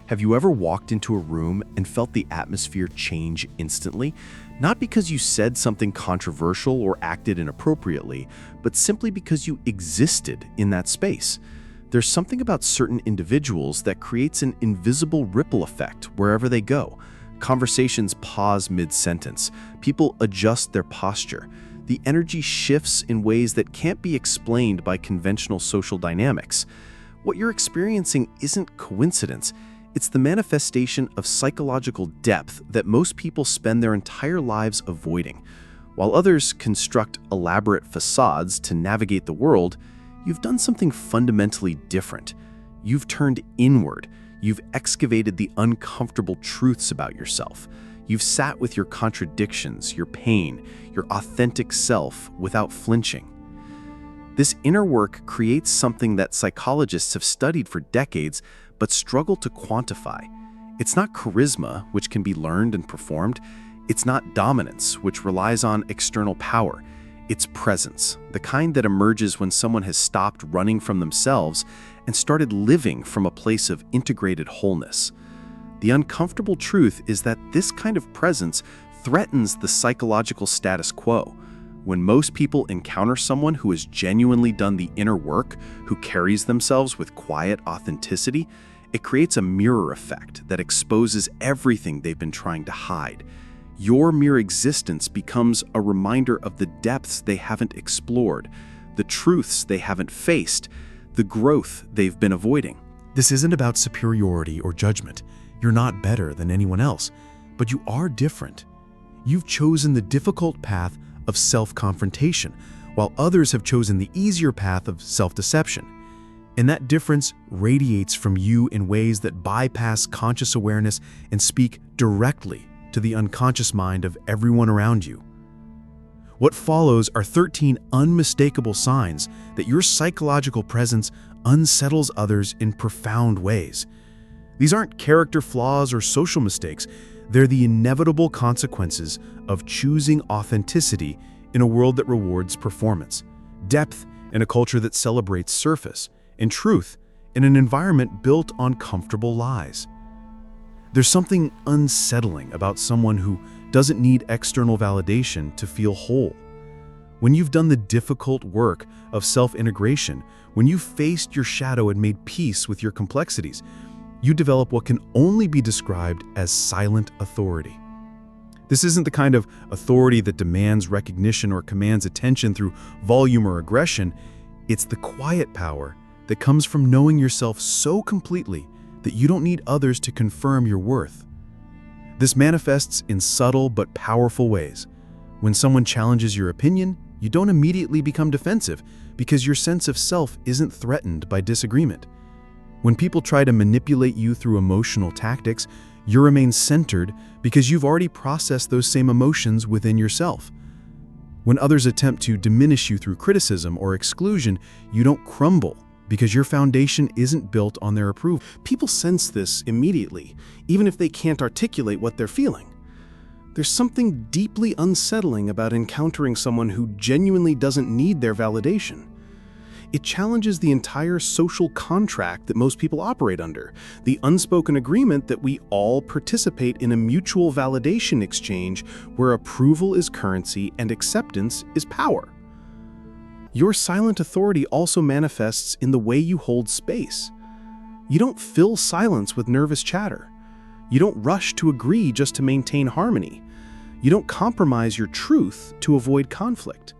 Have you ever walked into a room and felt the atmosphere change instantly? Not because you said something controversial or acted inappropriately, but simply because you existed in that space. There's something about certain individuals that creates an invisible ripple effect wherever they go. Conversations pause mid-sentence. People adjust their posture. The energy shifts in ways that can't be explained by conventional social dynamics. What you're experiencing isn't coincidence. It's the manifestation of psychological depth that most people spend their entire lives avoiding. While others construct elaborate facades to navigate the world, you've done something fundamentally different. You've turned inward. You've excavated the uncomfortable truths about yourself. You've sat with your contradictions, your pain, your authentic self without flinching. This inner work creates something that psychologists have studied for decades but struggle to quantify. It's not charisma, which can be learned and performed. It's not dominance, which relies on external power. It's presence, the kind that emerges when someone has stopped running from themselves and started living from a place of integrated wholeness. The uncomfortable truth is that this kind of presence threatens the psychological status quo. When most people encounter someone who has genuinely done the inner work, who carries themselves with quiet authenticity, it creates a mirror effect that exposes everything they've been trying to hide. Your mere existence becomes a reminder of the depths they haven't explored, the truths they haven't faced, the growth they've been avoiding. This isn't about superiority or judgment. You're not better than anyone else, but you are different. You've chosen the difficult path of self-confrontation, while others have chosen the easier path of self-deception. And that difference radiates from you in ways that bypass conscious awareness and speak directly to the unconscious mind of everyone around you. What follows are 13 unmistakable signs that your psychological presence unsettles others in profound ways. These aren't character flaws or social mistakes. They're the inevitable consequences of choosing authenticity in a world that rewards performance, depth in a culture that celebrates surface, and truth in an environment built on comfortable lies. There's something unsettling about someone who doesn't need external validation to feel whole. When you've done the difficult work of self-integration, when you've faced your shadow and made peace with your complexities, you develop what can only be described as silent authority. This isn't the kind of authority that demands recognition or commands attention through volume or aggression. It's the quiet power that comes from knowing yourself so completely that you don't need others to confirm your worth. This manifests in subtle but powerful ways. When someone challenges your opinion, you don't immediately become defensive because your sense of self isn't threatened by disagreement. When people try to manipulate you through emotional tactics, you remain centered because you've already processed those same emotions within yourself. When others attempt to diminish you through criticism or exclusion, you don't crumble because your foundation isn't built on their approval. People sense this immediately, even if they can't articulate what they're feeling. There's something deeply unsettling about encountering someone who genuinely doesn't need their validation. It challenges the entire social contract that most people operate under, the unspoken agreement that we all participate in a mutual validation exchange where approval is currency and acceptance is power. Your silent authority also manifests in the way you hold space. You don't fill silence with nervous chatter. You don't rush to agree just to maintain harmony. You don't compromise your truth to avoid conflict.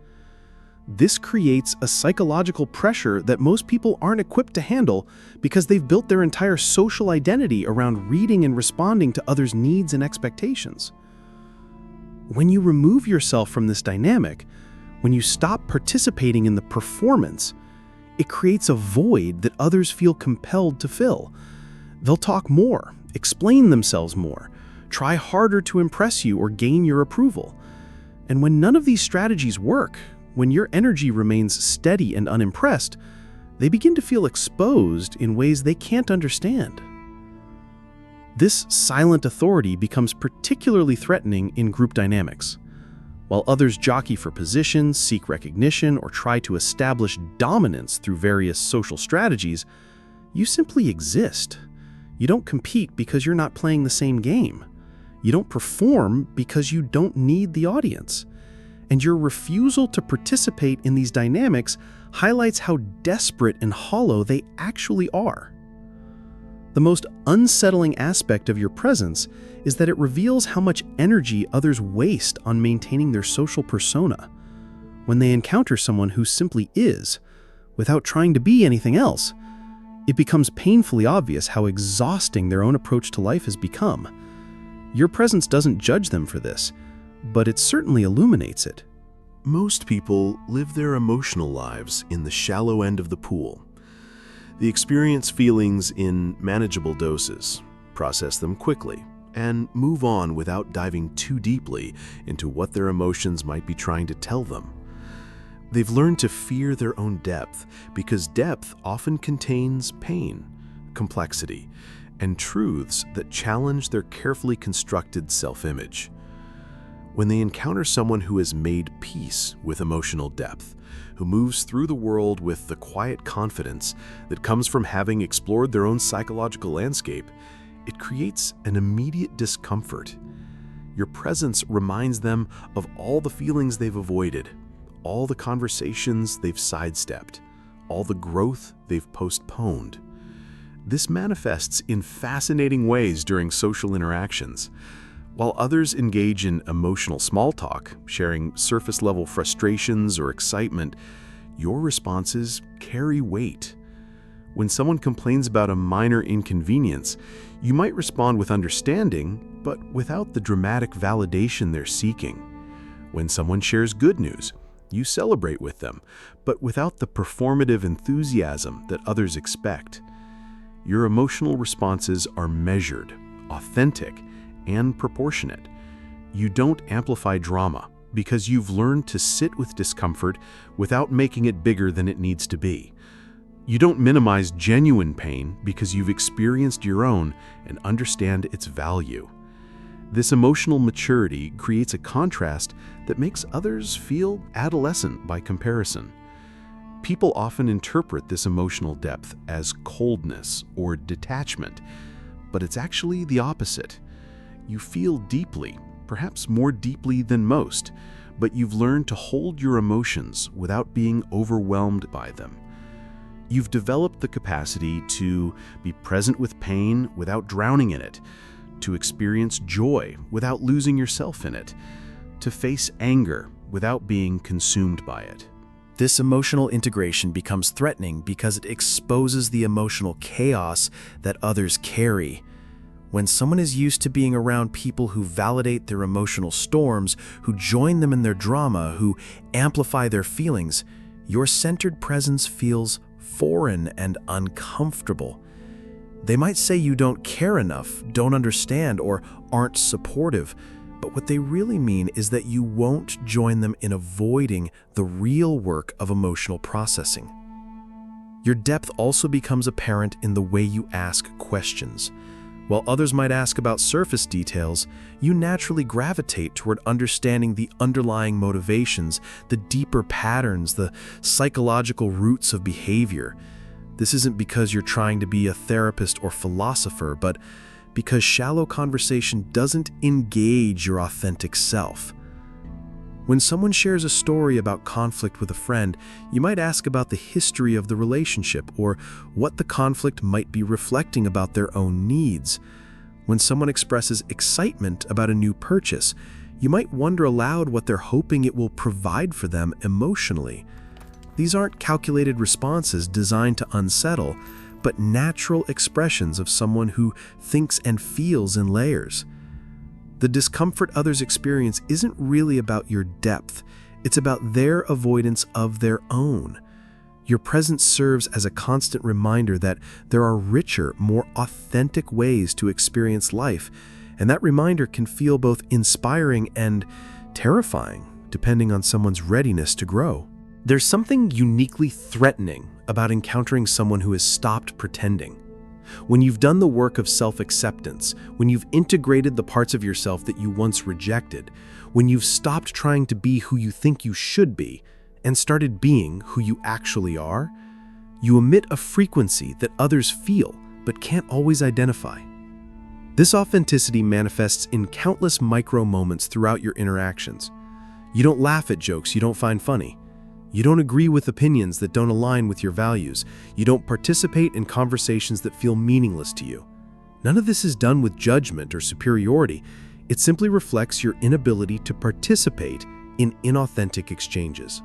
This creates a psychological pressure that most people aren't equipped to handle because they've built their entire social identity around reading and responding to others' needs and expectations. When you remove yourself from this dynamic, when you stop participating in the performance, it creates a void that others feel compelled to fill. They'll talk more, explain themselves more, try harder to impress you or gain your approval. And when none of these strategies work, when your energy remains steady and unimpressed, they begin to feel exposed in ways they can't understand. This silent authority becomes particularly threatening in group dynamics. While others jockey for position, seek recognition, or try to establish dominance through various social strategies, you simply exist. You don't compete because you're not playing the same game. You don't perform because you don't need the audience. And your refusal to participate in these dynamics highlights how desperate and hollow they actually are. The most unsettling aspect of your presence is that it reveals how much energy others waste on maintaining their social persona. When they encounter someone who simply is, without trying to be anything else, it becomes painfully obvious how exhausting their own approach to life has become. Your presence doesn't judge them for this, but it certainly illuminates it. Most people live their emotional lives in the shallow end of the pool. They experience feelings in manageable doses, process them quickly, and move on without diving too deeply into what their emotions might be trying to tell them. They've learned to fear their own depth because depth often contains pain, complexity, and truths that challenge their carefully constructed self-image. When they encounter someone who has made peace with emotional depth, who moves through the world with the quiet confidence that comes from having explored their own psychological landscape, it creates an immediate discomfort. Your presence reminds them of all the feelings they've avoided, all the conversations they've sidestepped, all the growth they've postponed. This manifests in fascinating ways during social interactions. While others engage in emotional small talk, sharing surface-level frustrations or excitement, your responses carry weight. When someone complains about a minor inconvenience, you might respond with understanding, but without the dramatic validation they're seeking. When someone shares good news, you celebrate with them, but without the performative enthusiasm that others expect. Your emotional responses are measured, authentic, and proportionate. You don't amplify drama because you've learned to sit with discomfort without making it bigger than it needs to be. You don't minimize genuine pain because you've experienced your own and understand its value. This emotional maturity creates a contrast that makes others feel adolescent by comparison. People often interpret this emotional depth as coldness or detachment, but it's actually the opposite. You feel deeply, perhaps more deeply than most, but you've learned to hold your emotions without being overwhelmed by them. You've developed the capacity to be present with pain without drowning in it, to experience joy without losing yourself in it, to face anger without being consumed by it. This emotional integration becomes threatening because it exposes the emotional chaos that others carry. When someone is used to being around people who validate their emotional storms, who join them in their drama, who amplify their feelings, your centered presence feels foreign and uncomfortable. They might say you don't care enough, don't understand, or aren't supportive, but what they really mean is that you won't join them in avoiding the real work of emotional processing. Your depth also becomes apparent in the way you ask questions. While others might ask about surface details, you naturally gravitate toward understanding the underlying motivations, the deeper patterns, the psychological roots of behavior. This isn't because you're trying to be a therapist or philosopher, but because shallow conversation doesn't engage your authentic self. When someone shares a story about conflict with a friend, you might ask about the history of the relationship or what the conflict might be reflecting about their own needs. When someone expresses excitement about a new purchase, you might wonder aloud what they're hoping it will provide for them emotionally. These aren't calculated responses designed to unsettle, but natural expressions of someone who thinks and feels in layers. The discomfort others experience isn't really about your depth, it's about their avoidance of their own. Your presence serves as a constant reminder that there are richer, more authentic ways to experience life, and that reminder can feel both inspiring and terrifying, depending on someone's readiness to grow. There's something uniquely threatening about encountering someone who has stopped pretending. When you've done the work of self-acceptance, when you've integrated the parts of yourself that you once rejected, when you've stopped trying to be who you think you should be and started being who you actually are, you emit a frequency that others feel but can't always identify. This authenticity manifests in countless micro moments throughout your interactions. You don't laugh at jokes you don't find funny. You don't agree with opinions that don't align with your values. You don't participate in conversations that feel meaningless to you. None of this is done with judgment or superiority. It simply reflects your inability to participate in inauthentic exchanges.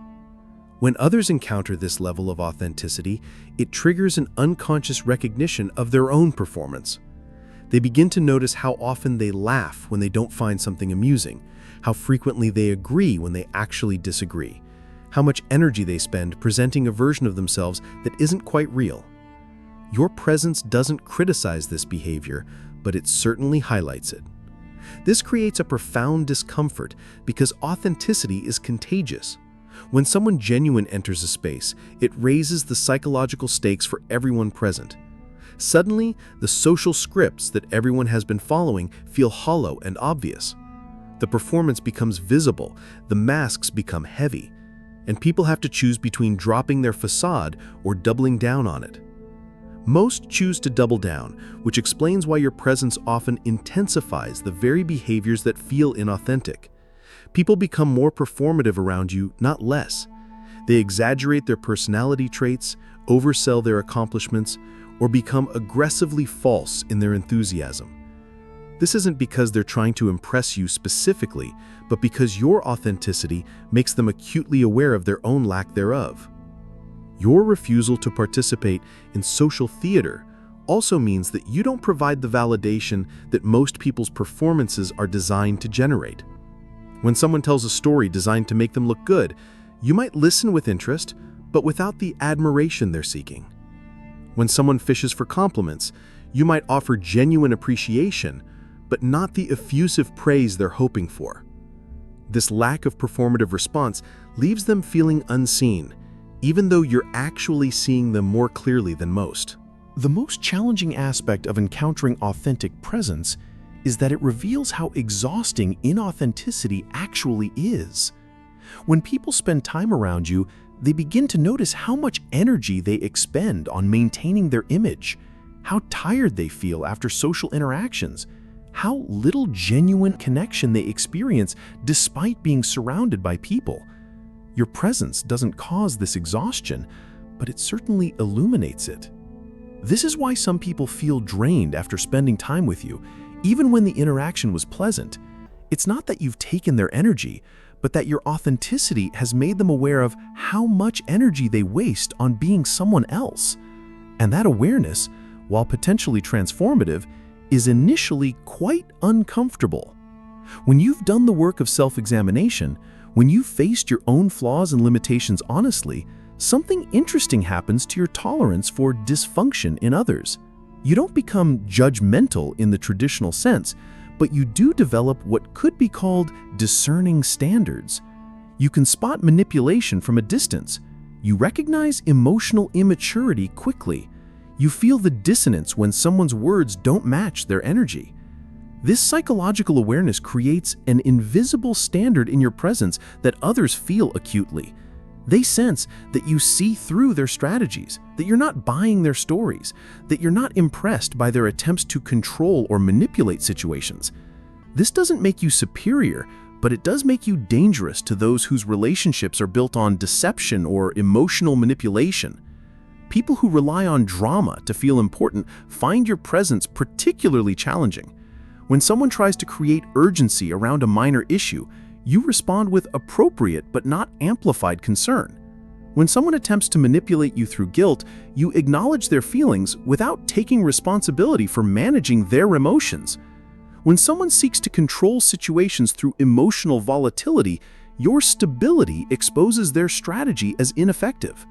When others encounter this level of authenticity, it triggers an unconscious recognition of their own performance. They begin to notice how often they laugh when they don't find something amusing, how frequently they agree when they actually disagree, how much energy they spend presenting a version of themselves that isn't quite real. Your presence doesn't criticize this behavior, but it certainly highlights it. This creates a profound discomfort because authenticity is contagious. When someone genuine enters a space, it raises the psychological stakes for everyone present. Suddenly, the social scripts that everyone has been following feel hollow and obvious. The performance becomes visible, the masks become heavy, and people have to choose between dropping their facade or doubling down on it. Most choose to double down, which explains why your presence often intensifies the very behaviors that feel inauthentic. People become more performative around you, not less. They exaggerate their personality traits, oversell their accomplishments, or become aggressively false in their enthusiasm. This isn't because they're trying to impress you specifically, but because your authenticity makes them acutely aware of their own lack thereof. Your refusal to participate in social theater also means that you don't provide the validation that most people's performances are designed to generate. When someone tells a story designed to make them look good, you might listen with interest, but without the admiration they're seeking. When someone fishes for compliments, you might offer genuine appreciation, but not the effusive praise they're hoping for. This lack of performative response leaves them feeling unseen, even though you're actually seeing them more clearly than most. The most challenging aspect of encountering authentic presence is that it reveals how exhausting inauthenticity actually is. When people spend time around you, they begin to notice how much energy they expend on maintaining their image, how tired they feel after social interactions, how little genuine connection they experience despite being surrounded by people. Your presence doesn't cause this exhaustion, but it certainly illuminates it. This is why some people feel drained after spending time with you, even when the interaction was pleasant. It's not that you've taken their energy, but that your authenticity has made them aware of how much energy they waste on being someone else. And that awareness, while potentially transformative, is initially quite uncomfortable. When you've done the work of self-examination, when you've faced your own flaws and limitations honestly, something interesting happens to your tolerance for dysfunction in others. You don't become judgmental in the traditional sense, but you do develop what could be called discerning standards. You can spot manipulation from a distance. You recognize emotional immaturity quickly. You feel the dissonance when someone's words don't match their energy. This psychological awareness creates an invisible standard in your presence that others feel acutely. They sense that you see through their strategies, that you're not buying their stories, that you're not impressed by their attempts to control or manipulate situations. This doesn't make you superior, but it does make you dangerous to those whose relationships are built on deception or emotional manipulation. People who rely on drama to feel important find your presence particularly challenging. When someone tries to create urgency around a minor issue, you respond with appropriate but not amplified concern. When someone attempts to manipulate you through guilt, you acknowledge their feelings without taking responsibility for managing their emotions. When someone seeks to control situations through emotional volatility, your stability exposes their strategy as ineffective.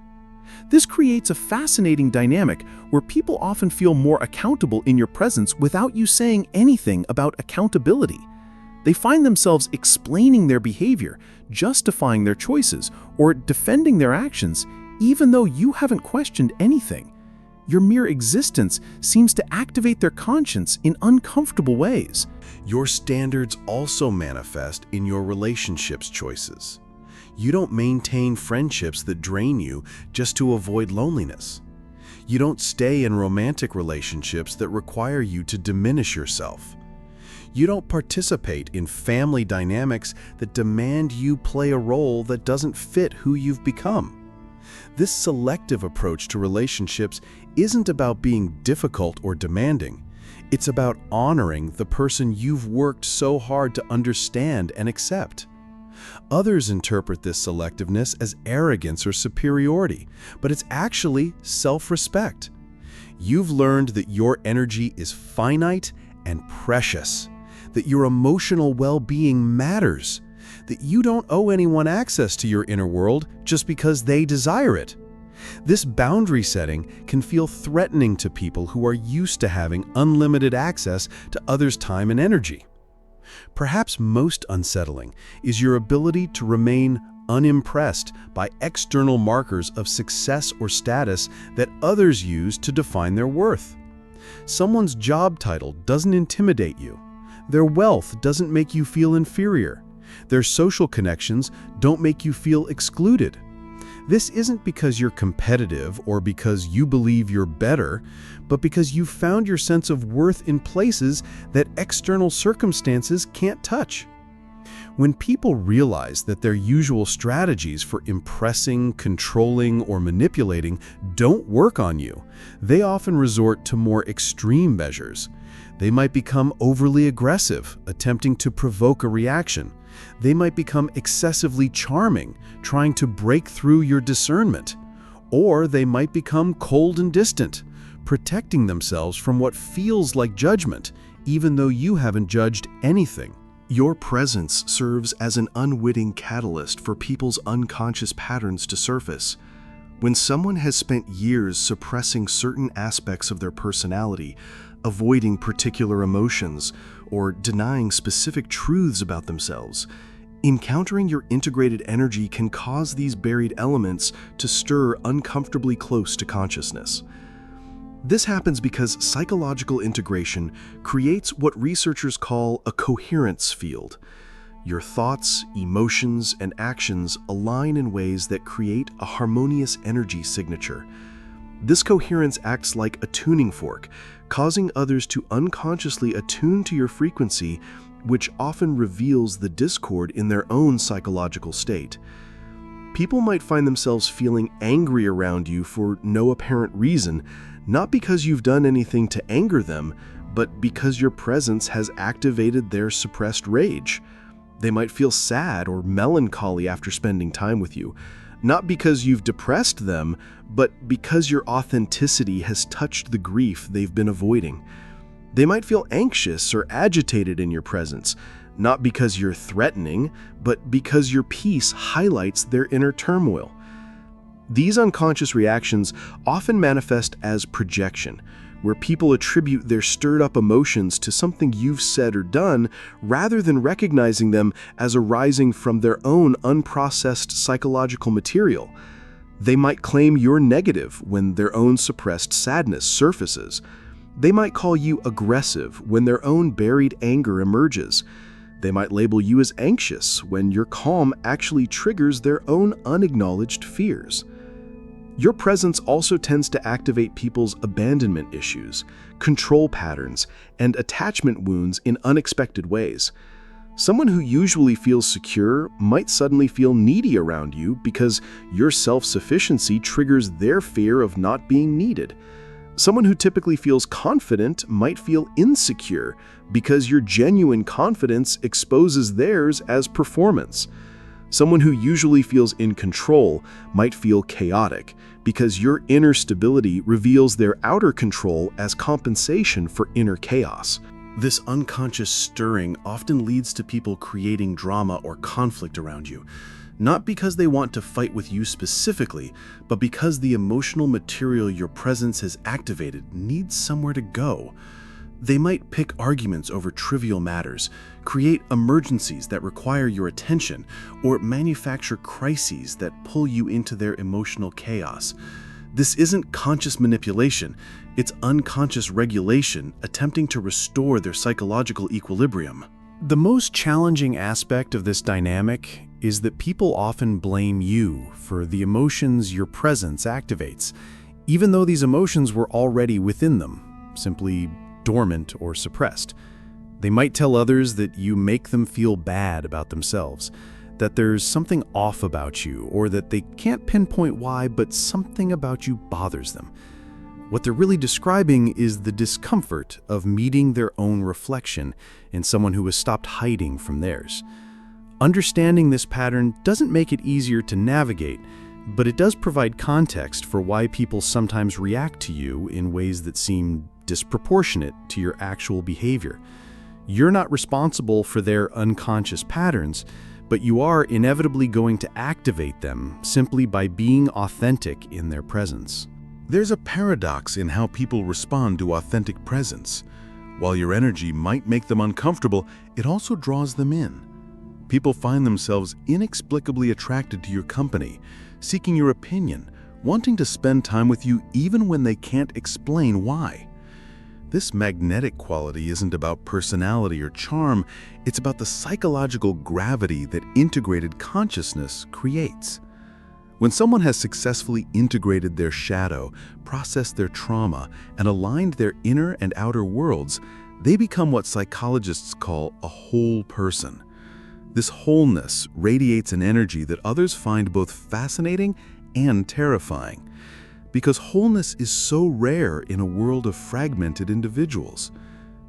This creates a fascinating dynamic where people often feel more accountable in your presence without you saying anything about accountability. They find themselves explaining their behavior, justifying their choices, or defending their actions, even though you haven't questioned anything. Your mere existence seems to activate their conscience in uncomfortable ways. Your standards also manifest in your relationships choices. You don't maintain friendships that drain you just to avoid loneliness. You don't stay in romantic relationships that require you to diminish yourself. You don't participate in family dynamics that demand you play a role that doesn't fit who you've become. This selective approach to relationships isn't about being difficult or demanding. It's about honoring the person you've worked so hard to understand and accept. Others interpret this selectiveness as arrogance or superiority, but it's actually self-respect. You've learned that your energy is finite and precious, that your emotional well-being matters, that you don't owe anyone access to your inner world just because they desire it. This boundary setting can feel threatening to people who are used to having unlimited access to others' time and energy. Perhaps most unsettling is your ability to remain unimpressed by external markers of success or status that others use to define their worth. Someone's job title doesn't intimidate you. Their wealth doesn't make you feel inferior. Their social connections don't make you feel excluded. This isn't because you're competitive or because you believe you're better, but because you've found your sense of worth in places that external circumstances can't touch. When people realize that their usual strategies for impressing, controlling, or manipulating don't work on you, they often resort to more extreme measures. They might become overly aggressive, attempting to provoke a reaction. They might become excessively charming, trying to break through your discernment. Or they might become cold and distant, protecting themselves from what feels like judgment, even though you haven't judged anything. Your presence serves as an unwitting catalyst for people's unconscious patterns to surface. When someone has spent years suppressing certain aspects of their personality, avoiding particular emotions, or denying specific truths about themselves, encountering your integrated energy can cause these buried elements to stir uncomfortably close to consciousness. This happens because psychological integration creates what researchers call a coherence field. Your thoughts, emotions, and actions align in ways that create a harmonious energy signature. This coherence acts like a tuning fork, causing others to unconsciously attune to your frequency, which often reveals the discord in their own psychological state. People might find themselves feeling angry around you for no apparent reason, not because you've done anything to anger them, but because your presence has activated their suppressed rage. They might feel sad or melancholy after spending time with you, not because you've depressed them, but because your authenticity has touched the grief they've been avoiding. They might feel anxious or agitated in your presence, not because you're threatening, but because your peace highlights their inner turmoil. These unconscious reactions often manifest as projection, where people attribute their stirred-up emotions to something you've said or done rather than recognizing them as arising from their own unprocessed psychological material. They might claim you're negative when their own suppressed sadness surfaces. They might call you aggressive when their own buried anger emerges. They might label you as anxious when your calm actually triggers their own unacknowledged fears. Your presence also tends to activate people's abandonment issues, control patterns, and attachment wounds in unexpected ways. Someone who usually feels secure might suddenly feel needy around you because your self-sufficiency triggers their fear of not being needed. Someone who typically feels confident might feel insecure because your genuine confidence exposes theirs as performance. Someone who usually feels in control might feel chaotic because your inner stability reveals their outer control as compensation for inner chaos. This unconscious stirring often leads to people creating drama or conflict around you, not because they want to fight with you specifically, but because the emotional material your presence has activated needs somewhere to go. They might pick arguments over trivial matters, create emergencies that require your attention, or manufacture crises that pull you into their emotional chaos. This isn't conscious manipulation, it's unconscious regulation attempting to restore their psychological equilibrium. The most challenging aspect of this dynamic is that people often blame you for the emotions your presence activates, even though these emotions were already within them, simply dormant or suppressed. They might tell others that you make them feel bad about themselves, that there's something off about you, or that they can't pinpoint why, but something about you bothers them. What they're really describing is the discomfort of meeting their own reflection in someone who has stopped hiding from theirs. Understanding this pattern doesn't make it easier to navigate, but it does provide context for why people sometimes react to you in ways that seem disproportionate to your actual behavior. You're not responsible for their unconscious patterns, but you are inevitably going to activate them simply by being authentic in their presence. There's a paradox in how people respond to authentic presence. While your energy might make them uncomfortable, it also draws them in. People find themselves inexplicably attracted to your company, seeking your opinion, wanting to spend time with you even when they can't explain why. This magnetic quality isn't about personality or charm, it's about the psychological gravity that integrated consciousness creates. When someone has successfully integrated their shadow, processed their trauma, and aligned their inner and outer worlds, they become what psychologists call a whole person. This wholeness radiates an energy that others find both fascinating and terrifying. Because wholeness is so rare in a world of fragmented individuals.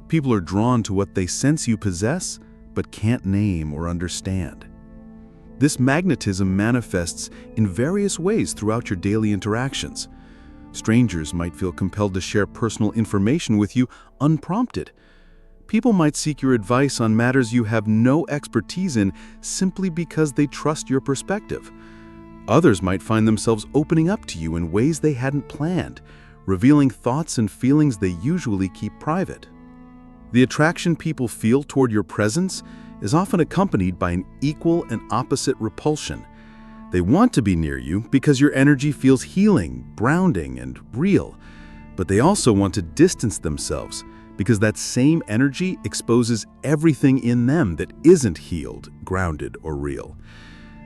People are drawn to what they sense you possess, but can't name or understand. This magnetism manifests in various ways throughout your daily interactions. Strangers might feel compelled to share personal information with you unprompted. People might seek your advice on matters you have no expertise in simply because they trust your perspective. Others might find themselves opening up to you in ways they hadn't planned, revealing thoughts and feelings they usually keep private. The attraction people feel toward your presence is often accompanied by an equal and opposite repulsion. They want to be near you because your energy feels healing, grounding, and real, but they also want to distance themselves because that same energy exposes everything in them that isn't healed, grounded, or real.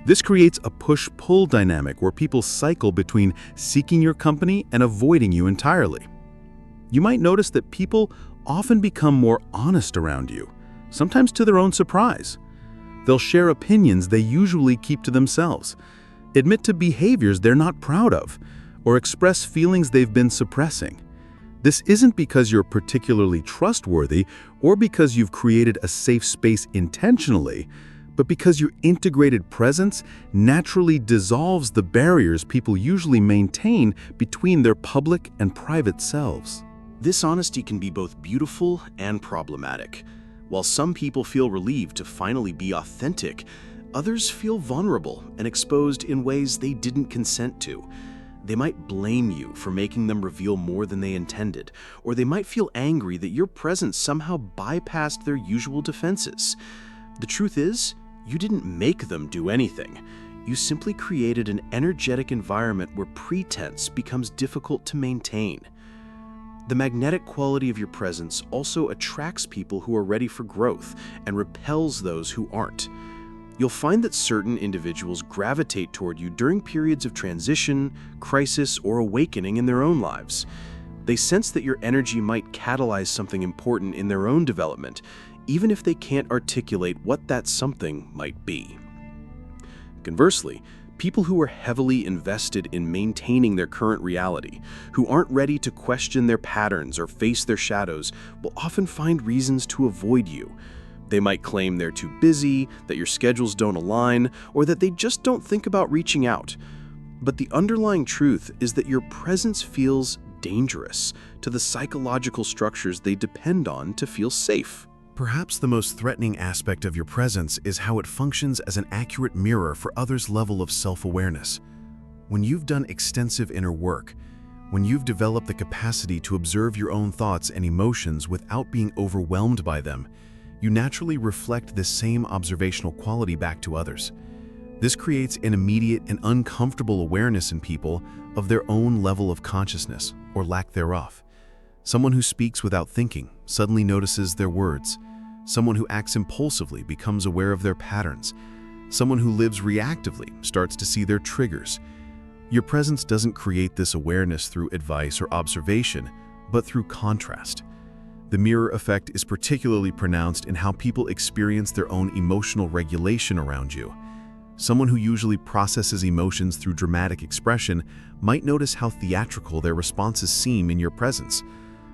This creates a push-pull dynamic where people cycle between seeking your company and avoiding you entirely. You might notice that people often become more honest around you, sometimes to their own surprise. They'll share opinions they usually keep to themselves, admit to behaviors they're not proud of, or express feelings they've been suppressing. This isn't because you're particularly trustworthy or because you've created a safe space intentionally, but because your integrated presence naturally dissolves the barriers people usually maintain between their public and private selves. This honesty can be both beautiful and problematic. While some people feel relieved to finally be authentic, others feel vulnerable and exposed in ways they didn't consent to. They might blame you for making them reveal more than they intended, or they might feel angry that your presence somehow bypassed their usual defenses. The truth is, you didn't make them do anything. You simply created an energetic environment where pretense becomes difficult to maintain. The magnetic quality of your presence also attracts people who are ready for growth and repels those who aren't. You'll find that certain individuals gravitate toward you during periods of transition, crisis, or awakening in their own lives. They sense that your energy might catalyze something important in their own development, even if they can't articulate what that something might be. Conversely, people who are heavily invested in maintaining their current reality, who aren't ready to question their patterns or face their shadows, will often find reasons to avoid you. They might claim they're too busy, that your schedules don't align, or that they just don't think about reaching out. But the underlying truth is that your presence feels dangerous to the psychological structures they depend on to feel safe. Perhaps the most threatening aspect of your presence is how it functions as an accurate mirror for others' level of self-awareness. When you've done extensive inner work, when you've developed the capacity to observe your own thoughts and emotions without being overwhelmed by them, you naturally reflect this same observational quality back to others. This creates an immediate and uncomfortable awareness in people of their own level of consciousness, or lack thereof. Someone who speaks without thinking suddenly notices their words. Someone who acts impulsively becomes aware of their patterns. Someone who lives reactively starts to see their triggers. Your presence doesn't create this awareness through advice or observation, but through contrast. The mirror effect is particularly pronounced in how people experience their own emotional regulation around you. Someone who usually processes emotions through dramatic expression might notice how theatrical their responses seem in your presence.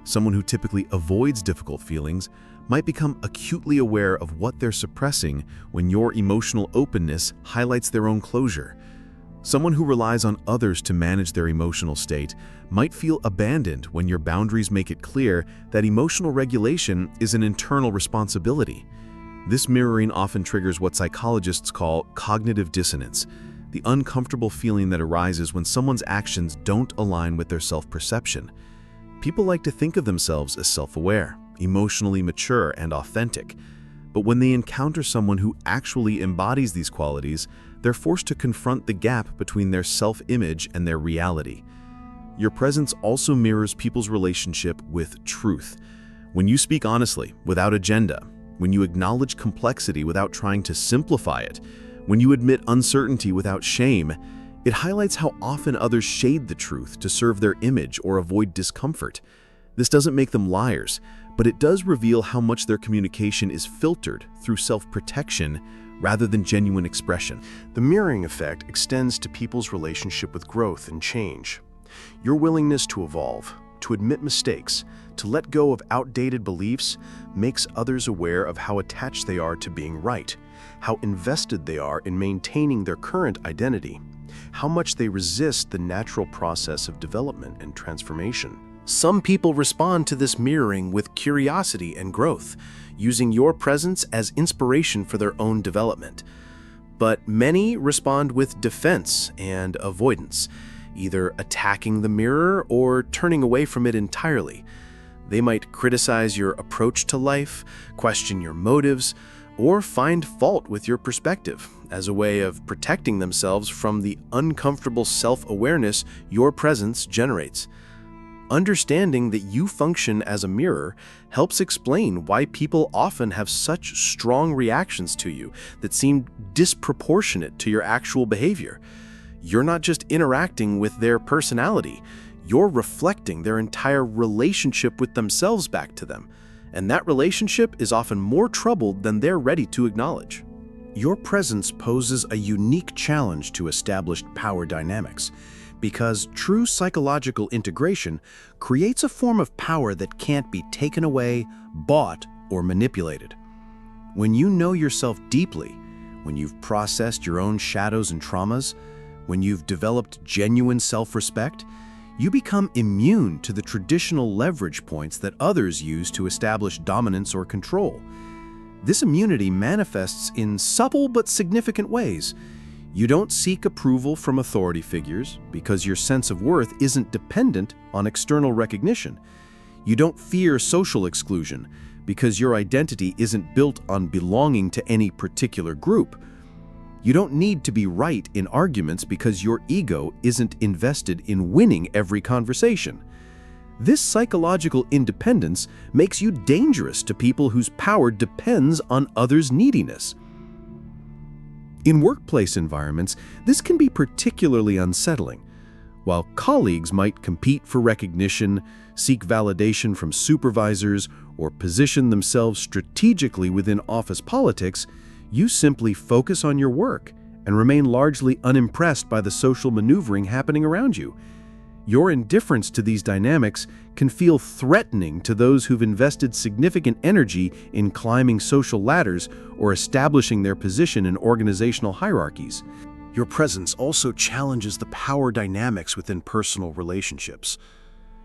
Someone who typically avoids difficult feelings might become acutely aware of what they're suppressing when your emotional openness highlights their own closure. Someone who relies on others to manage their emotional state might feel abandoned when your boundaries make it clear that emotional regulation is an internal responsibility. This mirroring often triggers what psychologists call cognitive dissonance, the uncomfortable feeling that arises when someone's actions don't align with their self-perception. People like to think of themselves as self-aware, emotionally mature, and authentic. But when they encounter someone who actually embodies these qualities, they're forced to confront the gap between their self-image and their reality. Your presence also mirrors people's relationship with truth. When you speak honestly, without agenda, when you acknowledge complexity without trying to simplify it, when you admit uncertainty without shame, it highlights how often others shade the truth to serve their image or avoid discomfort. This doesn't make them liars, but it does reveal how much their communication is filtered through self-protection rather than genuine expression. The mirroring effect extends to people's relationship with growth and change. Your willingness to evolve, to admit mistakes, to let go of outdated beliefs makes others aware of how attached they are to being right, how invested they are in maintaining their current identity, how much they resist the natural process of development and transformation. Some people respond to this mirroring with curiosity and growth, using your presence as inspiration for their own development. But many respond with defense and avoidance, either attacking the mirror or turning away from it entirely. They might criticize your approach to life, question your motives, or find fault with your perspective as a way of protecting themselves from the uncomfortable self-awareness your presence generates. Understanding that you function as a mirror helps explain why people often have such strong reactions to you that seem disproportionate to your actual behavior. You're not just interacting with their personality, you're reflecting their entire relationship with themselves back to them, and that relationship is often more troubled than they're ready to acknowledge. Your presence poses a unique challenge to established power dynamics, because true psychological integration creates a form of power that can't be taken away, bought, or manipulated. When you know yourself deeply, when you've processed your own shadows and traumas, when you've developed genuine self-respect, you become immune to the traditional leverage points that others use to establish dominance or control. This immunity manifests in subtle but significant ways. You don't seek approval from authority figures because your sense of worth isn't dependent on external recognition. You don't fear social exclusion because your identity isn't built on belonging to any particular group. You don't need to be right in arguments because your ego isn't invested in winning every conversation. This psychological independence makes you dangerous to people whose power depends on others' neediness. In workplace environments, this can be particularly unsettling. While colleagues might compete for recognition, seek validation from supervisors, or position themselves strategically within office politics, you simply focus on your work and remain largely unimpressed by the social maneuvering happening around you. Your indifference to these dynamics can feel threatening to those who've invested significant energy in climbing social ladders or establishing their position in organizational hierarchies. Your presence also challenges the power dynamics within personal relationships.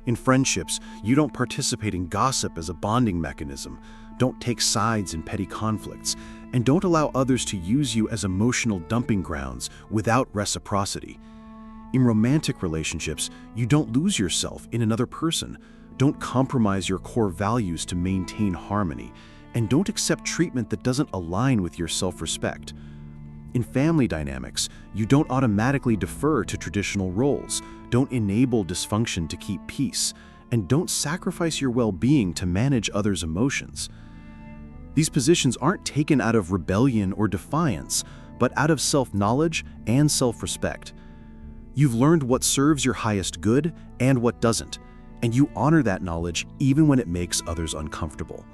In friendships, you don't participate in gossip as a bonding mechanism, don't take sides in petty conflicts, and don't allow others to use you as emotional dumping grounds without reciprocity. In romantic relationships, you don't lose yourself in another person, don't compromise your core values to maintain harmony, and don't accept treatment that doesn't align with your self-respect. In family dynamics, you don't automatically defer to traditional roles, don't enable dysfunction to keep peace, and don't sacrifice your well-being to manage others' emotions. These positions aren't taken out of rebellion or defiance, but out of self-knowledge and self-respect. You've learned what serves your highest good and what doesn't, and you honor that knowledge even when it makes others uncomfortable.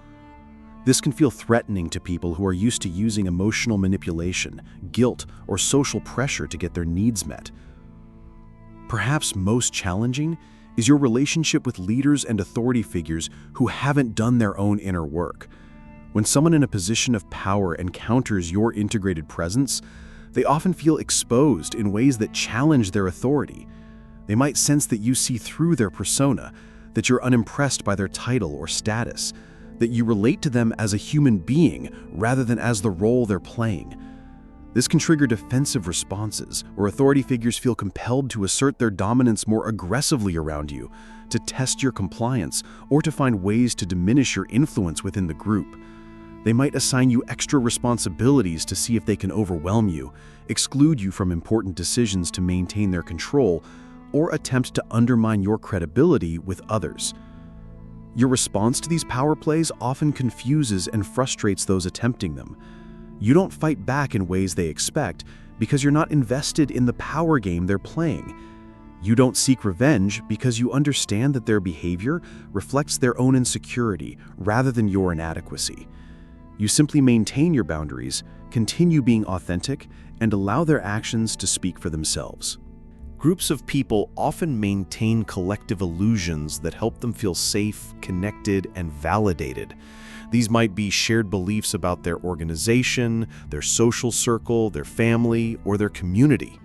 This can feel threatening to people who are used to using emotional manipulation, guilt, or social pressure to get their needs met. Perhaps most challenging is your relationship with leaders and authority figures who haven't done their own inner work. When someone in a position of power encounters your integrated presence, they often feel exposed in ways that challenge their authority. They might sense that you see through their persona, that you're unimpressed by their title or status, that you relate to them as a human being rather than as the role they're playing. This can trigger defensive responses, where authority figures feel compelled to assert their dominance more aggressively around you, to test your compliance, or to find ways to diminish your influence within the group. They might assign you extra responsibilities to see if they can overwhelm you, exclude you from important decisions to maintain their control, or attempt to undermine your credibility with others. Your response to these power plays often confuses and frustrates those attempting them. You don't fight back in ways they expect because you're not invested in the power game they're playing. You don't seek revenge because you understand that their behavior reflects their own insecurity rather than your inadequacy. You simply maintain your boundaries, continue being authentic, and allow their actions to speak for themselves. Groups of people often maintain collective illusions that help them feel safe, connected, and validated. These might be shared beliefs about their organization, their social circle, their family, or their community.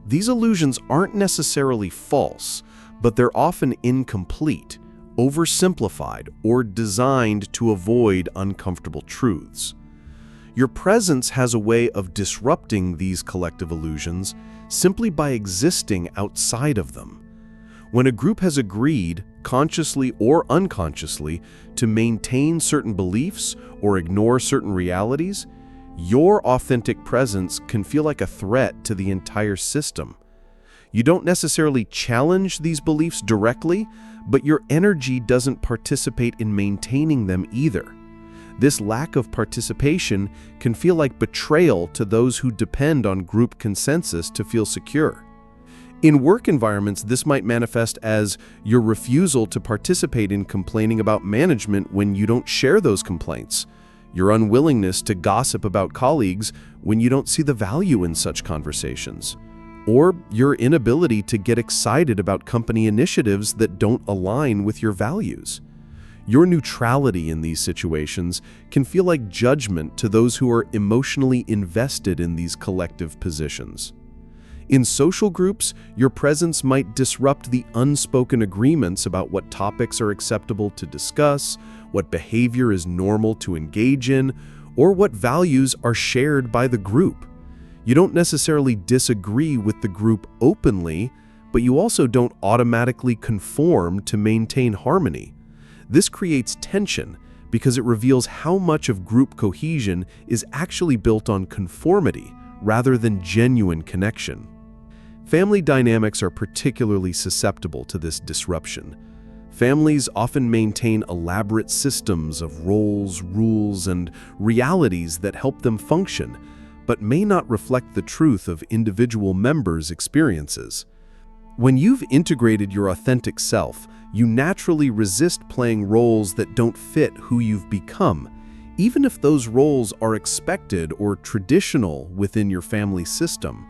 These illusions aren't necessarily false, but they're often incomplete, oversimplified, or designed to avoid uncomfortable truths. Your presence has a way of disrupting these collective illusions simply by existing outside of them. When a group has agreed, consciously or unconsciously, to maintain certain beliefs or ignore certain realities, your authentic presence can feel like a threat to the entire system. You don't necessarily challenge these beliefs directly, but your energy doesn't participate in maintaining them either. This lack of participation can feel like betrayal to those who depend on group consensus to feel secure. In work environments, this might manifest as your refusal to participate in complaining about management when you don't share those complaints, your unwillingness to gossip about colleagues when you don't see the value in such conversations, or your inability to get excited about company initiatives that don't align with your values. Your neutrality in these situations can feel like judgment to those who are emotionally invested in these collective positions. In social groups, your presence might disrupt the unspoken agreements about what topics are acceptable to discuss, what behavior is normal to engage in, or what values are shared by the group. You don't necessarily disagree with the group openly, but you also don't automatically conform to maintain harmony. This creates tension because it reveals how much of group cohesion is actually built on conformity rather than genuine connection. Family dynamics are particularly susceptible to this disruption. Families often maintain elaborate systems of roles, rules, and realities that help them function, but may not reflect the truth of individual members' experiences. When you've integrated your authentic self, you naturally resist playing roles that don't fit who you've become, even if those roles are expected or traditional within your family system.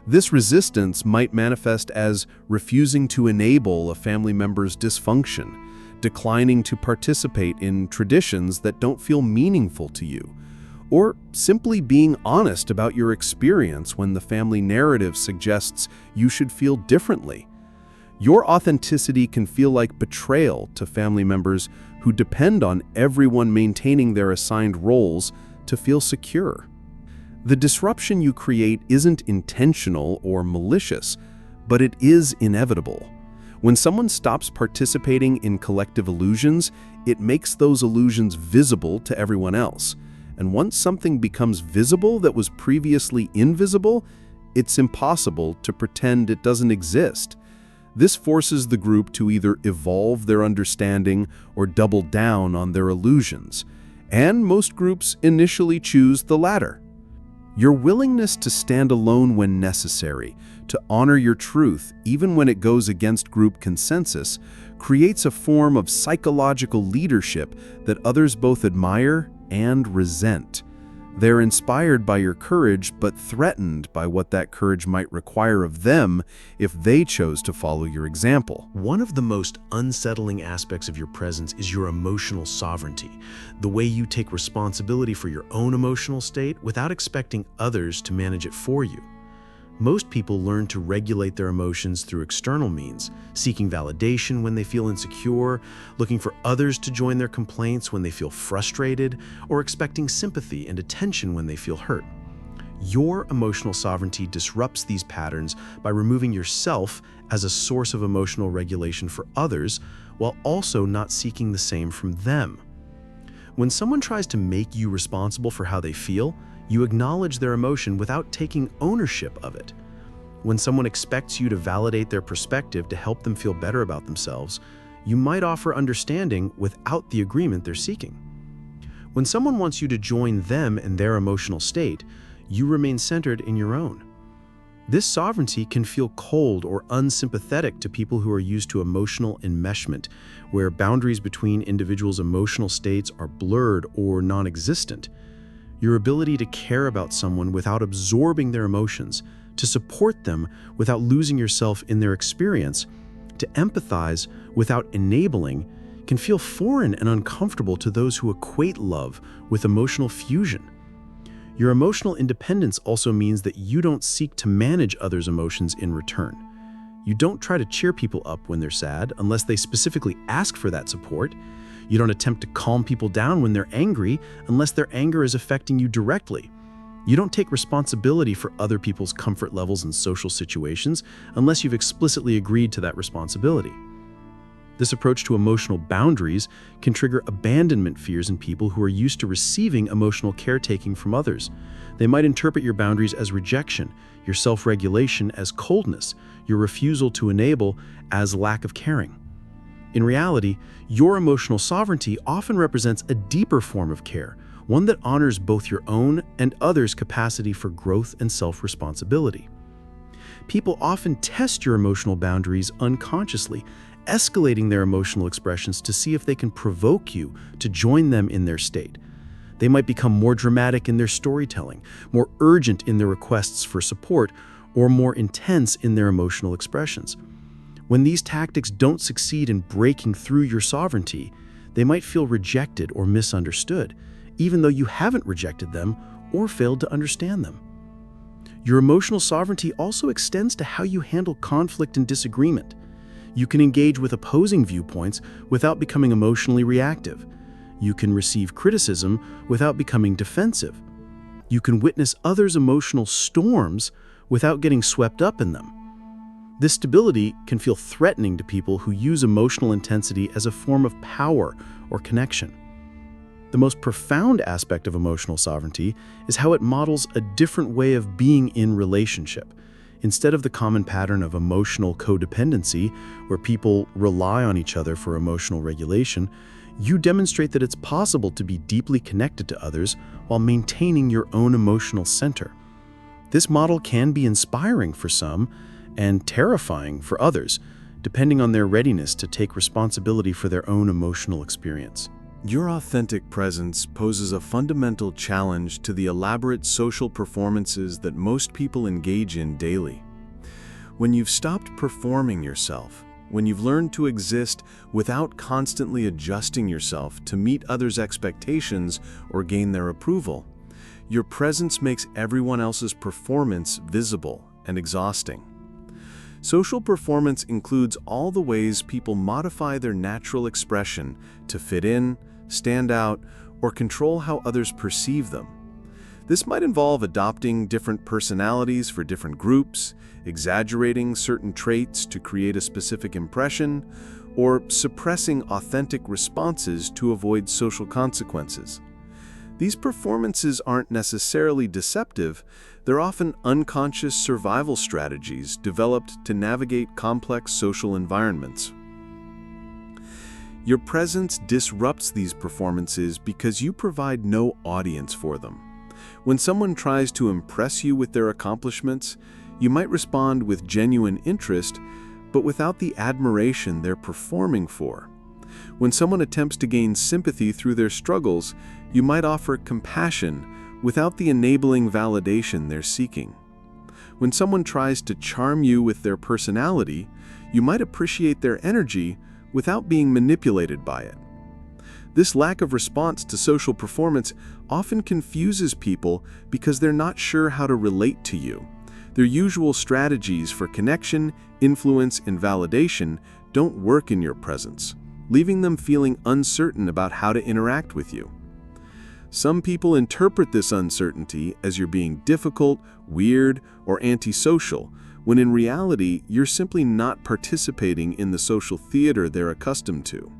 This resistance might manifest as refusing to enable a family member's dysfunction, declining to participate in traditions that don't feel meaningful to you, or simply being honest about your experience when the family narrative suggests you should feel differently. Your authenticity can feel like betrayal to family members who depend on everyone maintaining their assigned roles to feel secure. The disruption you create isn't intentional or malicious, but it is inevitable. When someone stops participating in collective illusions, it makes those illusions visible to everyone else. And once something becomes visible that was previously invisible, it's impossible to pretend it doesn't exist. This forces the group to either evolve their understanding or double down on their illusions, and most groups initially choose the latter. Your willingness to stand alone when necessary, to honor your truth, even when it goes against group consensus, creates a form of psychological leadership that others both admire and resent. They're inspired by your courage, but threatened by what that courage might require of them if they chose to follow your example. One of the most unsettling aspects of your presence is your emotional sovereignty, the way you take responsibility for your own emotional state without expecting others to manage it for you. Most people learn to regulate their emotions through external means, seeking validation when they feel insecure, looking for others to join their complaints when they feel frustrated, or expecting sympathy and attention when they feel hurt. Your emotional sovereignty disrupts these patterns by removing yourself as a source of emotional regulation for others, while also not seeking the same from them. When someone tries to make you responsible for how they feel, you acknowledge their emotion without taking ownership of it. When someone expects you to validate their perspective to help them feel better about themselves, you might offer understanding without the agreement they're seeking. When someone wants you to join them in their emotional state, you remain centered in your own. This sovereignty can feel cold or unsympathetic to people who are used to emotional enmeshment, where boundaries between individuals' emotional states are blurred or non-existent. Your ability to care about someone without absorbing their emotions, to support them without losing yourself in their experience, to empathize without enabling, can feel foreign and uncomfortable to those who equate love with emotional fusion. Your emotional independence also means that you don't seek to manage others' emotions in return. You don't try to cheer people up when they're sad unless they specifically ask for that support. You don't attempt to calm people down when they're angry unless their anger is affecting you directly. You don't take responsibility for other people's comfort levels in social situations unless you've explicitly agreed to that responsibility. This approach to emotional boundaries can trigger abandonment fears in people who are used to receiving emotional caretaking from others. They might interpret your boundaries as rejection, your self-regulation as coldness, your refusal to enable as lack of caring. In reality, your emotional sovereignty often represents a deeper form of care, one that honors both your own and others' capacity for growth and self-responsibility. People often test your emotional boundaries unconsciously, escalating their emotional expressions to see if they can provoke you to join them in their state. They might become more dramatic in their storytelling, more urgent in their requests for support, or more intense in their emotional expressions. When these tactics don't succeed in breaking through your sovereignty, they might feel rejected or misunderstood, even though you haven't rejected them or failed to understand them. Your emotional sovereignty also extends to how you handle conflict and disagreement. You can engage with opposing viewpoints without becoming emotionally reactive. You can receive criticism without becoming defensive. You can witness others' emotional storms without getting swept up in them. This stability can feel threatening to people who use emotional intensity as a form of power or connection. The most profound aspect of emotional sovereignty is how it models a different way of being in relationship. Instead of the common pattern of emotional codependency, where people rely on each other for emotional regulation, you demonstrate that it's possible to be deeply connected to others while maintaining your own emotional center. This model can be inspiring for some and terrifying for others, depending on their readiness to take responsibility for their own emotional experience. Your authentic presence poses a fundamental challenge to the elaborate social performances that most people engage in daily. When you've stopped performing yourself, when you've learned to exist without constantly adjusting yourself to meet others' expectations or gain their approval, your presence makes everyone else's performance visible and exhausting. Social performance includes all the ways people modify their natural expression to fit in, stand out, or control how others perceive them. This might involve adopting different personalities for different groups, exaggerating certain traits to create a specific impression, or suppressing authentic responses to avoid social consequences. These performances aren't necessarily deceptive, they're often unconscious survival strategies developed to navigate complex social environments. Your presence disrupts these performances because you provide no audience for them. When someone tries to impress you with their accomplishments, You might respond with genuine interest, but without the admiration they're performing for. When someone attempts to gain sympathy through their struggles, you might offer compassion without the enabling validation they're seeking. When someone tries to charm you with their personality, you might appreciate their energy without being manipulated by it. This lack of response to social performance often confuses people because they're not sure how to relate to you. Their usual strategies for connection, influence, and validation don't work in your presence, leaving them feeling uncertain about how to interact with you. Some people interpret this uncertainty as you're being difficult, weird, or antisocial, when in reality, you're simply not participating in the social theater they're accustomed to.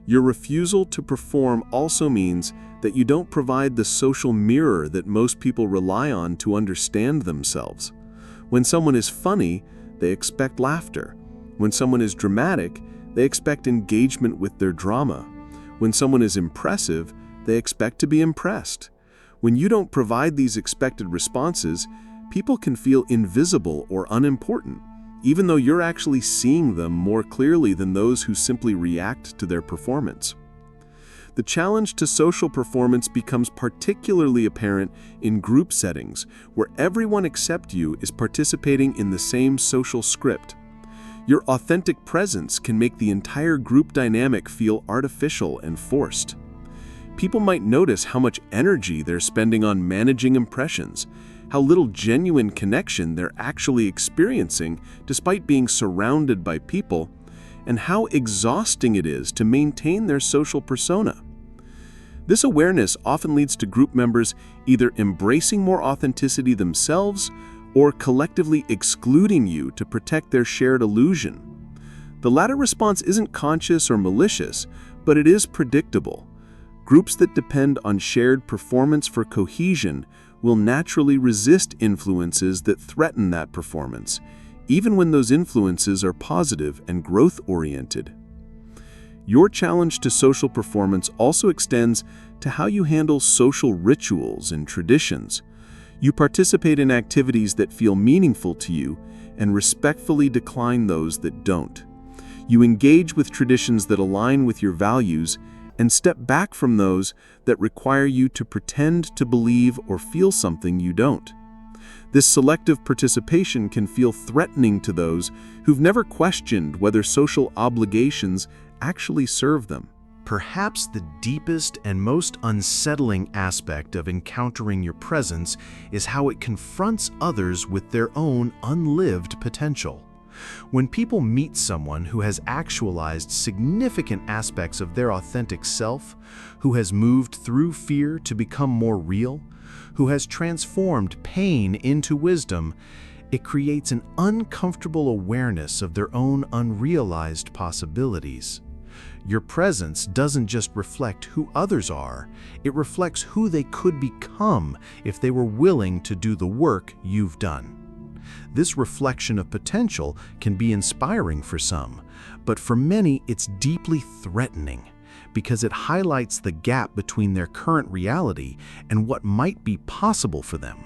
Your refusal to perform also means that you don't provide the social mirror that most people rely on to understand themselves. When someone is funny, they expect laughter. When someone is dramatic, they expect engagement with their drama. When someone is impressive, they expect to be impressed. When you don't provide these expected responses, people can feel invisible or unimportant, even though you're actually seeing them more clearly than those who simply react to their performance. The challenge to social performance becomes particularly apparent in group settings, where everyone except you is participating in the same social script. Your authentic presence can make the entire group dynamic feel artificial and forced. People might notice how much energy they're spending on managing impressions, how little genuine connection they're actually experiencing despite being surrounded by people, and how exhausting it is to maintain their social persona. This awareness often leads to group members either embracing more authenticity themselves or collectively excluding you to protect their shared illusion. The latter response isn't conscious or malicious, but it is predictable. Groups that depend on shared performance for cohesion will naturally resist influences that threaten that performance, even when those influences are positive and growth-oriented. Your challenge to social performance also extends to how you handle social rituals and traditions. You participate in activities that feel meaningful to you and respectfully decline those that don't. You engage with traditions that align with your values and step back from those that require you to pretend to believe or feel something you don't. This selective participation can feel threatening to those who've never questioned whether social obligations actually serve them. Perhaps the deepest and most unsettling aspect of encountering your presence is how it confronts others with their own unlived potential. When people meet someone who has actualized significant aspects of their authentic self, who has moved through fear to become more real, who has transformed pain into wisdom, it creates an uncomfortable awareness of their own unrealized possibilities. Your presence doesn't just reflect who others are, it reflects who they could become if they were willing to do the work you've done. This reflection of potential can be inspiring for some, but for many it's deeply threatening because it highlights the gap between their current reality and what might be possible for them.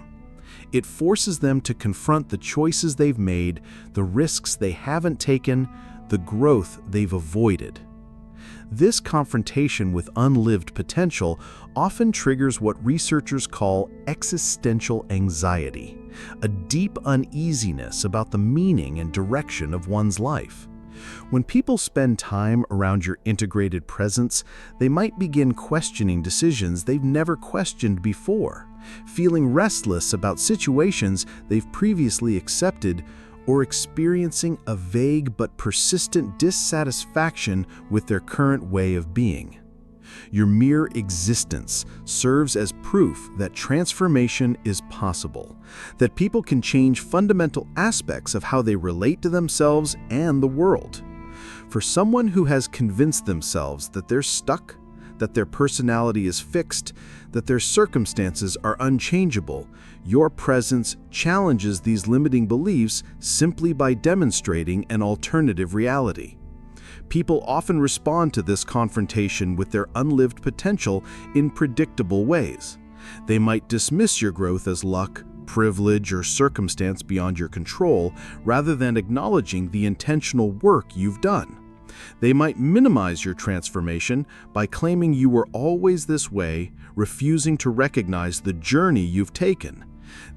It forces them to confront the choices they've made, the risks they haven't taken, the growth they've avoided. This confrontation with unlived potential often triggers what researchers call existential anxiety, a deep uneasiness about the meaning and direction of one's life. When people spend time around your integrated presence, they might begin questioning decisions they've never questioned before, feeling restless about situations they've previously accepted, or experiencing a vague but persistent dissatisfaction with their current way of being. Your mere existence serves as proof that transformation is possible, that people can change fundamental aspects of how they relate to themselves and the world. For someone who has convinced themselves that they're stuck, that their personality is fixed, that their circumstances are unchangeable, your presence challenges these limiting beliefs simply by demonstrating an alternative reality. People often respond to this confrontation with their unlived potential in predictable ways. They might dismiss your growth as luck, privilege, or circumstance beyond your control, rather than acknowledging the intentional work you've done. They might minimize your transformation by claiming you were always this way, refusing to recognize the journey you've taken.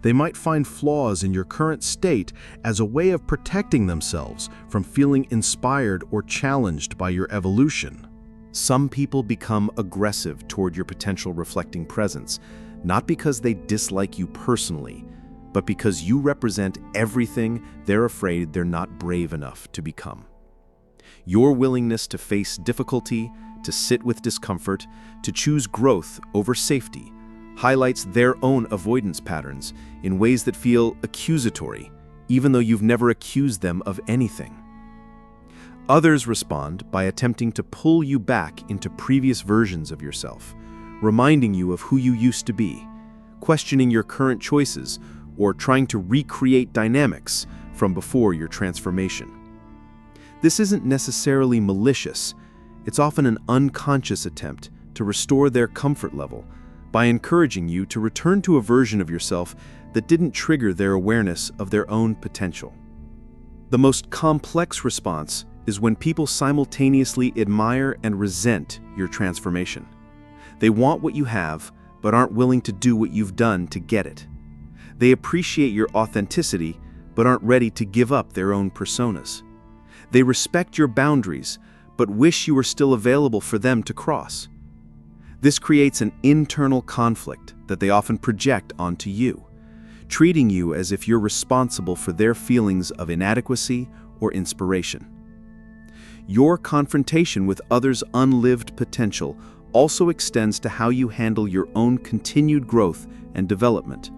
They might find flaws in your current state as a way of protecting themselves from feeling inspired or challenged by your evolution. Some people become aggressive toward your potential reflecting presence, not because they dislike you personally, but because you represent everything they're afraid they're not brave enough to become. Your willingness to face difficulty, to sit with discomfort, to choose growth over safety, highlights their own avoidance patterns in ways that feel accusatory, even though you've never accused them of anything. Others respond by attempting to pull you back into previous versions of yourself, reminding you of who you used to be, questioning your current choices, or trying to recreate dynamics from before your transformation. This isn't necessarily malicious. It's often an unconscious attempt to restore their comfort level by encouraging you to return to a version of yourself that didn't trigger their awareness of their own potential. The most complex response is when people simultaneously admire and resent your transformation. They want what you have, but aren't willing to do what you've done to get it. They appreciate your authenticity, but aren't ready to give up their own personas. They respect your boundaries, but wish you were still available for them to cross. This creates an internal conflict that they often project onto you, treating you as if you're responsible for their feelings of inadequacy or inspiration. Your confrontation with others' unlived potential also extends to how you handle your own continued growth and development.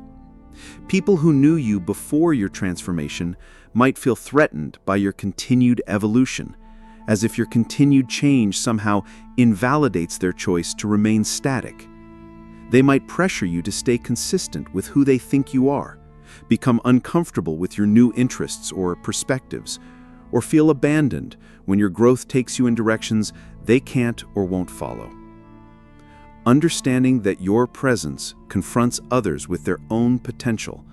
People who knew you before your transformation might feel threatened by your continued evolution, as if your continued change somehow invalidates their choice to remain static. They might pressure you to stay consistent with who they think you are, become uncomfortable with your new interests or perspectives, or feel abandoned when your growth takes you in directions they can't or won't follow. Understanding that your presence confronts others with their own potential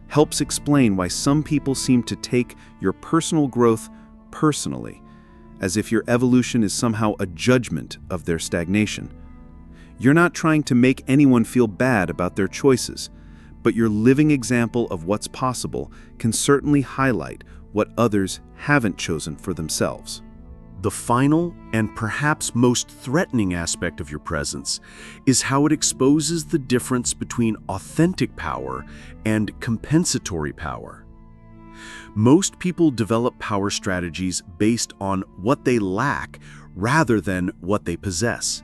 helps explain why some people seem to take your personal growth personally, as if your evolution is somehow a judgment of their stagnation. You're not trying to make anyone feel bad about their choices, but your living example of what's possible can certainly highlight what others haven't chosen for themselves. The final and perhaps most threatening aspect of your presence is how it exposes the difference between authentic power and compensatory power. Most people develop power strategies based on what they lack rather than what they possess.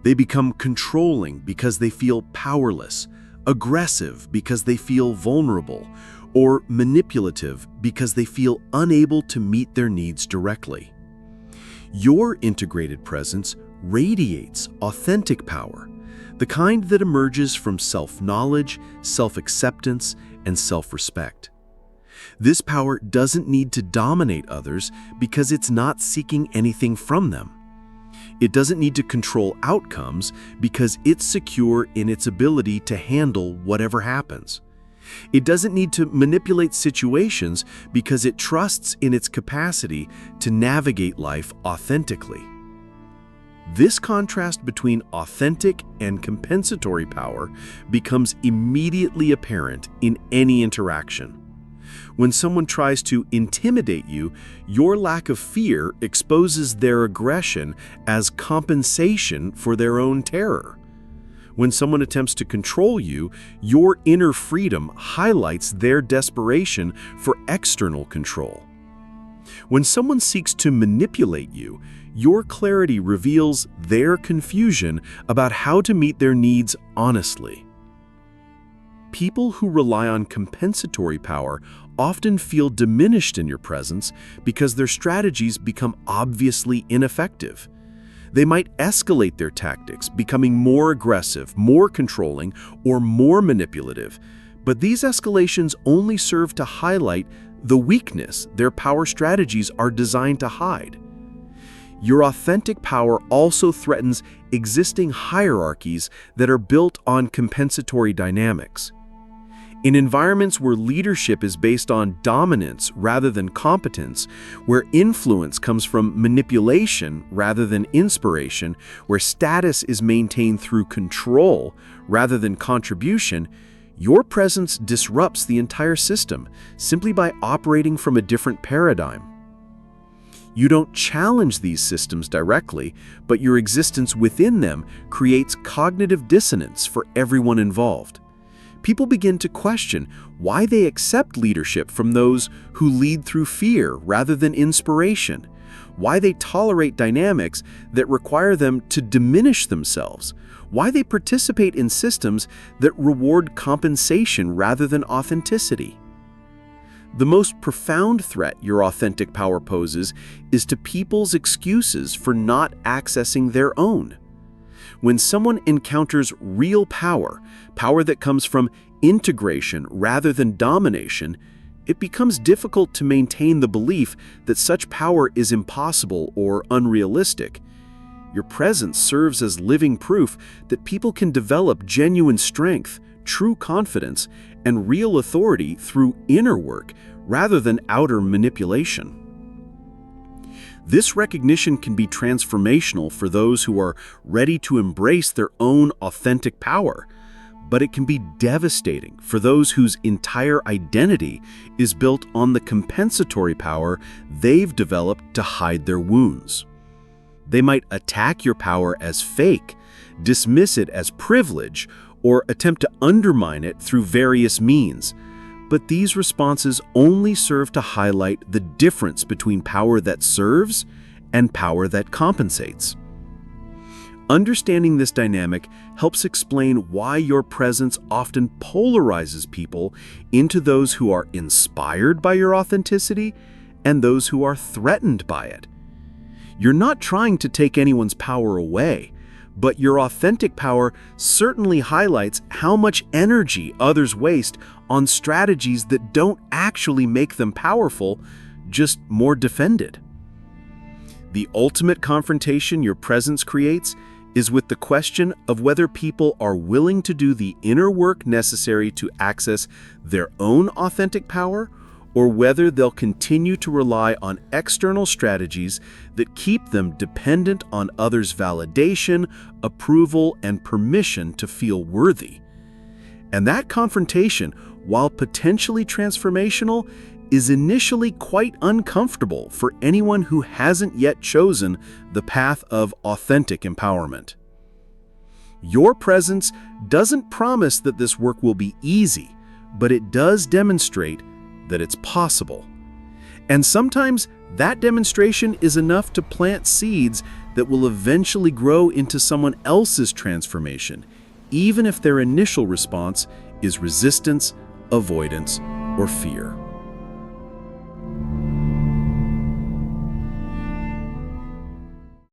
They become controlling because they feel powerless, aggressive because they feel vulnerable, or manipulative because they feel unable to meet their needs directly. Your integrated presence radiates authentic power, the kind that emerges from self-knowledge, self-acceptance, and self-respect. This power doesn't need to dominate others because it's not seeking anything from them. It doesn't need to control outcomes because it's secure in its ability to handle whatever happens. It doesn't need to manipulate situations because it trusts in its capacity to navigate life authentically. This contrast between authentic and compensatory power becomes immediately apparent in any interaction. When someone tries to intimidate you, your lack of fear exposes their aggression as compensation for their own terror. When someone attempts to control you, your inner freedom highlights their desperation for external control. When someone seeks to manipulate you, your clarity reveals their confusion about how to meet their needs honestly. People who rely on compensatory power often feel diminished in your presence because their strategies become obviously ineffective. They might escalate their tactics, becoming more aggressive, more controlling, or more manipulative, but these escalations only serve to highlight the weakness their power strategies are designed to hide. Your authentic power also threatens existing hierarchies that are built on compensatory dynamics. In environments where leadership is based on dominance rather than competence, where influence comes from manipulation rather than inspiration, where status is maintained through control rather than contribution, your presence disrupts the entire system simply by operating from a different paradigm. You don't challenge these systems directly, but your existence within them creates cognitive dissonance for everyone involved. People begin to question why they accept leadership from those who lead through fear rather than inspiration, why they tolerate dynamics that require them to diminish themselves, why they participate in systems that reward compensation rather than authenticity. The most profound threat your authentic power poses is to people's excuses for not accessing their own. When someone encounters real power, power that comes from integration rather than domination, it becomes difficult to maintain the belief that such power is impossible or unrealistic. Your presence serves as living proof that people can develop genuine strength, true confidence, and real authority through inner work rather than outer manipulation. This recognition can be transformational for those who are ready to embrace their own authentic power, but it can be devastating for those whose entire identity is built on the compensatory power they've developed to hide their wounds. They might attack your power as fake, dismiss it as privilege, or attempt to undermine it through various means. But these responses only serve to highlight the difference between power that serves and power that compensates. Understanding this dynamic helps explain why your presence often polarizes people into those who are inspired by your authenticity and those who are threatened by it. You're not trying to take anyone's power away, but your authentic power certainly highlights how much energy others waste on strategies that don't actually make them powerful, just more defended. The ultimate confrontation your presence creates is with the question of whether people are willing to do the inner work necessary to access their own authentic power, or whether they'll continue to rely on external strategies that keep them dependent on others' validation, approval, and permission to feel worthy. And that confrontation, while potentially transformational, is initially quite uncomfortable for anyone who hasn't yet chosen the path of authentic empowerment. Your presence doesn't promise that this work will be easy, but it does demonstrate that it's possible. And sometimes that demonstration is enough to plant seeds that will eventually grow into someone else's transformation, even if their initial response is resistance, avoidance, or fear.